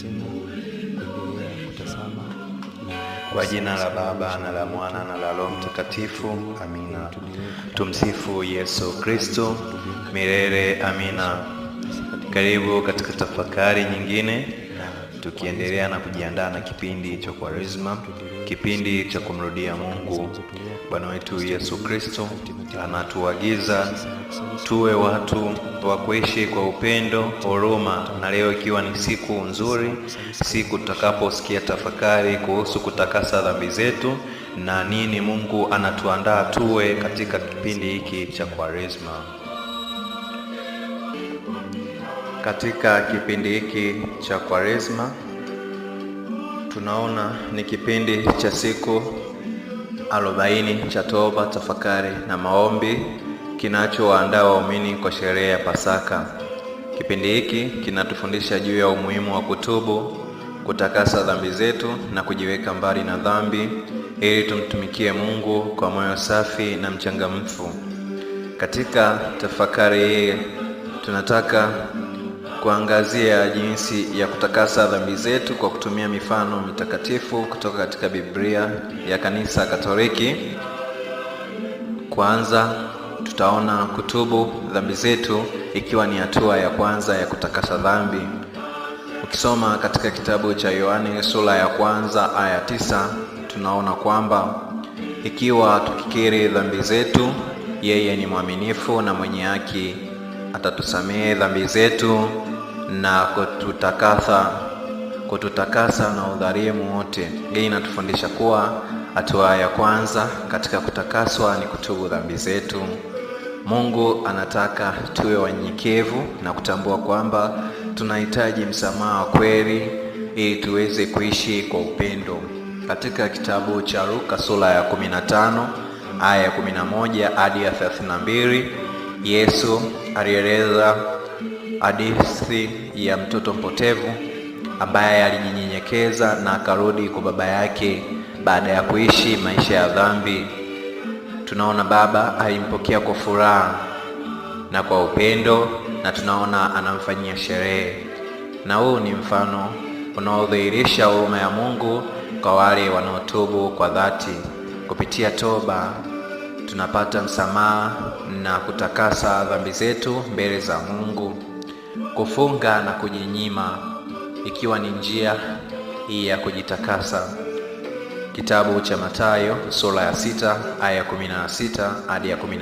tena kuendelea kutazama Kwa jina la Baba na la Mwana na la Roho Mtakatifu, amina. Tumsifu Yesu Kristo milele, amina. Karibu katika tafakari nyingine, tukiendelea na kujiandaa na kipindi cha Kwaresma, kipindi cha kumrudia Mungu. Bwana wetu Yesu Kristo anatuagiza tuwe watu wa kuishi kwa upendo, huruma, na leo ikiwa ni siku nzuri, siku tutakaposikia tafakari kuhusu kutakasa dhambi zetu na nini Mungu anatuandaa tuwe katika kipindi hiki cha Kwaresma. Katika kipindi hiki cha Kwaresma tunaona ni kipindi cha siku 40 cha toba, tafakari na maombi, kinachowaandaa waumini kwa sherehe ya Pasaka. Kipindi hiki kinatufundisha juu ya umuhimu wa kutubu, kutakasa dhambi zetu na kujiweka mbali na dhambi ili tumtumikie Mungu kwa moyo safi na mchangamfu. Katika tafakari hii tunataka kuangazia jinsi ya kutakasa dhambi zetu kwa kutumia mifano mitakatifu kutoka katika Biblia ya Kanisa Katoliki. Kwanza tutaona kutubu dhambi zetu ikiwa ni hatua ya kwanza ya kutakasa dhambi. Ukisoma katika kitabu cha Yohane sura ya 1 aya 9, tunaona kwamba ikiwa tukikiri dhambi zetu, yeye ni mwaminifu na mwenye haki, atatusamehe dhambi zetu na kututakasa na udhalimu wote. Hii inatufundisha kuwa hatua ya kwanza katika kutakaswa ni kutubu dhambi zetu. Mungu anataka tuwe wanyenyekevu na kutambua kwamba tunahitaji msamaha wa kweli ili tuweze kuishi kwa upendo. Katika kitabu cha Luka sura ya 15 aya ya 11 hadi ya 32, Yesu alieleza hadithi ya mtoto mpotevu ambaye alijinyenyekeza na akarudi kwa baba yake baada ya kuishi maisha ya dhambi. Tunaona baba alimpokea kwa furaha na kwa upendo, na tunaona anamfanyia sherehe. Na huu ni mfano unaodhihirisha huruma ya Mungu kwa wale wanaotubu kwa dhati. Kupitia toba tunapata msamaha na kutakasa dhambi zetu mbele za Mungu. Kufunga na kujinyima ikiwa ni njia hii ya kujitakasa. Kitabu cha Mathayo sura ya 6 aya ya 16 hadi ya 18.